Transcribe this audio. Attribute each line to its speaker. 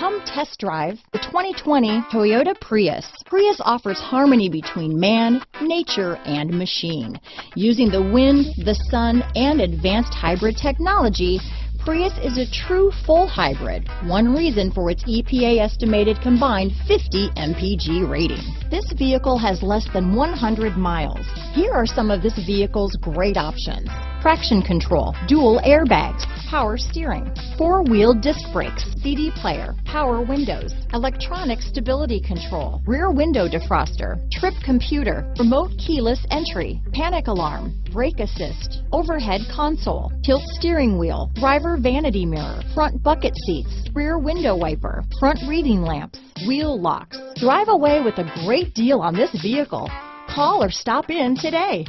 Speaker 1: Come test drive the 2020 Toyota Prius. Prius offers harmony between man, nature, and machine. Using the wind, the sun, and advanced hybrid technology, Prius is a true full hybrid, one reason for its EPA estimated combined 50 MPG rating. This vehicle has less than 100 miles. Here are some of this vehicle's great options: traction control, dual airbags, power steering, four-wheel disc brakes, CD player, power windows, electronic stability control, rear window defroster, trip computer, remote keyless entry, panic alarm, brake assist, overhead console, tilt steering wheel, driver vanity mirror, front bucket seats, rear window wiper, front reading lamps, wheel locks. Drive away with a great deal on this vehicle. Call or stop in today.